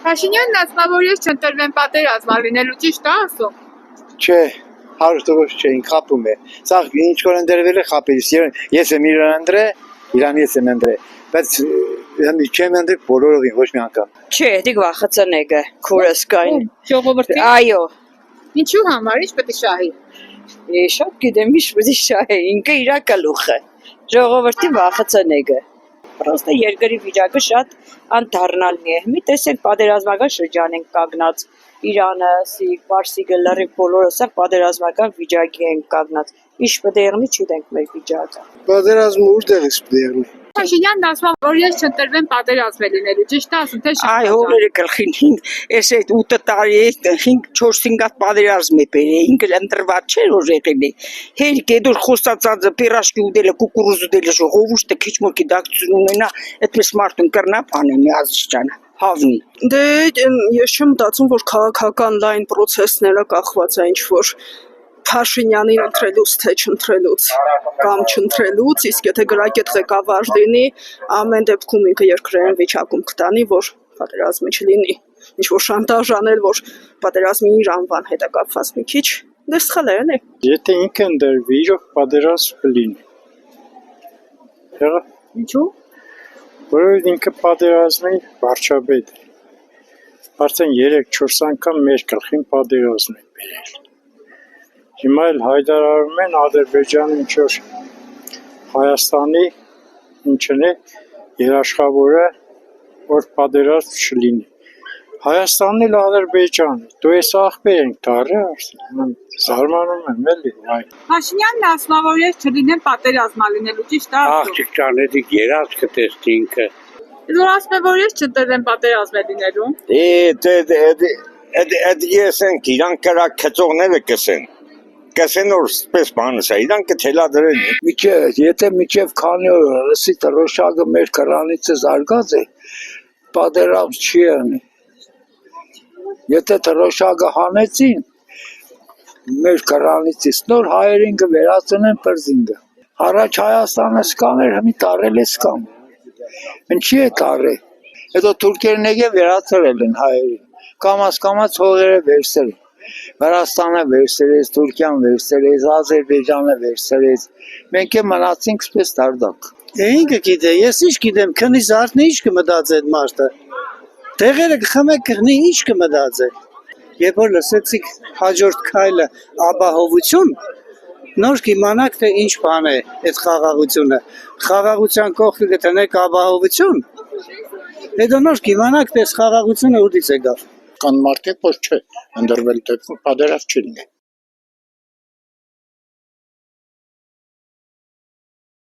Փաշինյանն ասում է, որ ես չընտրվեմ պատերազմ լինելու, ճիշտ է ասում։ Չէ, 100% չէ, ինք խապում է։ Սա ինչ որ ընդրվել է խապելիս։ Ես եմ իրան ընդրե, իրան ես եմ ընդրե։ Բայց չեմ ընդրել բոլորովին ոչ մի անգամ։ Չէ, դիք վախեցնեգը, քուրս կային։ Ժողովրդի։ Այո։ Ինչու համար, ինչ պետք է շահի։ Շատ գիտեմ, ինչ պետք է շահի, ինքը իր գլուխը։ Ժողովրդի վախեցնեգը։ Պրոստը երկրի վիճակը շատ անդառնալի է։ Մի տեսեք պատերազմական շրջան ենք կանգնած։ Իրանը, Պարսիկը, լրիվ բոլորը սա պատերազմական վիճակի են կանգնած։ Ինչ պետք է եղնի, չգիտենք մեր վիճակը։ Պատերազմը ուր տեղից պետք է եղնի։ Փաշինյանն ասում է, որ ես չընտրվեմ պատերազմ լինելու, ճիշտ է ասում, թե շատ։ Այ հողերը գլխին 5, այս այդ 8 տարի է 5-4 հատ պատերազմ է բերել, ինքը ընտրված չէր որ եղել է։ Հերիք է դուր խոստացածը պիրաշկի ուդելը, կուկուրուզ ուդելը ժողովուրդը քիչ մոտ գիտակցություն ունենա, այդպես մարդուն կրնա բանը միազիջանը։ Հավնի։ Դե ես չեմ մտածում, որ քաղաքական լայն process-ները կախված է ինչ-որ Փաշինյանին ընտրելուց թե չընտրելուց կամ չընտրելուց, իսկ եթե գրագետ ղեկավար լինի, ամեն դեպքում ինքը երկրային վիճակում կտանի, որ պատերազմի չլինի։ Ինչ-որ շանտաժ անել, որ պատերազմի իր անվան հետ է կապված մի քիչ, դե սխալ է, էլի։ Եթե ինքը ընդրվի, իրոք պատերազմ կլինի։ Հեղա։ Ինչու։ Որովհետև ինքը պատերազմի վարչապետ է։ Արդեն 3-4 անգամ մեր գլխին պատերազմ է բերել։ Հիմա էլ հայտարարում են Ադրբեջանը ինչ-որ Հայաստանի ինչն է երաշխավորը, որ պատերազմ չլինի։ Հայաստանն էլ Ադրբեջանը, դու ես աղբեր ենք դարը, զարմանում եմ էլի։ Փաշինյանն ասում է, որ ես չլինեմ պատերազմ լինելու, ճիշտ է ասում։ Աղջիկ ճանետիկ երաշխը տեսնի ինքը։ Որ ասում է, որ ես չընտրվեմ պատերազմ լինելու։ Այդ ես ենք իրան կրա քծողները կսեն։ Կսեն որ սպես բանս է, իրան կթելադրեն։ Եթե միջև քանի օր լսի տրոշակը մեր կրանից զարգած է, պատերազմ չի անի։ Եթե տրոշակը հանեցին, մեր կրանից նոր հայերին կվերածնեն պրզինգը։ Առաջ Հայաստանը սկաներ, հիմի տարել է սկան։ Ինչի է տարել։ Հետո թուրքերն եկե վերացրել են հայերին։ Կամաց հողերը վերցրել։ Վրաստանը վերցրեց, Թուրքիան վերցրեց, Ադրբեջանը վերցրեց։ Մենք է մնացինք սպես դարդակ։ Ինքը գիտե, ես ինչ գիտեմ, քնի զարթնի ինչ կմտածի այդ մարդը։ Տեղերը կխմեք կղնի ինչ կմտածի։ Երբ որ լսեցիք հաջորդ քայլը ապահովություն, նոր կիմանաք թե ինչ բան է այդ խաղաղությունը։ Խաղաղության կողքը կտնեք ապահովություն։ Հետո նոր կիմանաք թե խաղաղությունը ուտից է գալ։ Կան մարդիկ, որ չէ, ընդրվել դեպքում պատերազմ չի լինի։